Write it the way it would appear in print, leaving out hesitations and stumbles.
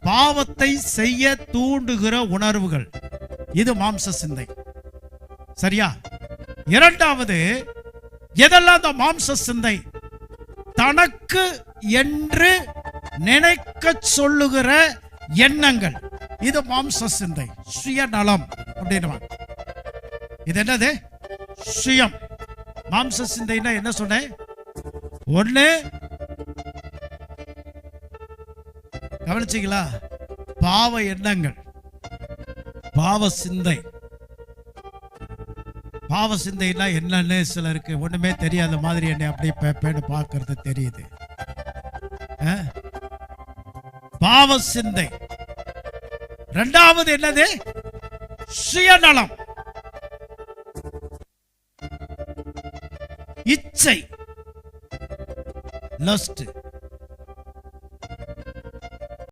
பாவத்தை செய்ய தூண்டுகிற உணர்வுகள், இது மாம்ச சிந்தை. சரியா? இரண்டாவது, எதெல்லாம் அந்த மாம்ச சிந்தை? தனக்கு என்று நினைக்க சொல்லுகிற எண்ணங்கள், இது மாம்ச சிந்தை. சுயநலம் அப்படின்னு. இது என்னது? சுயம். மாம்ச சிந்தைன்னா என்ன சொன்னேன்? ஒண்ணு, கவனிச்சீங்களா? பாவ எண்ணங்கள், பாவ சிந்தை. பாவ சிந்தைன்னா என்னன்னு சிலருக்கு ஒண்ணுமே தெரியாத மாதிரி என்னை அப்படியே பேப்பேன்னு பார்க்கறது தெரியுது. பாவ சிந்தை. இரண்டாவது என்னது? சுயநலம், இச்சை, லஸ்ட்.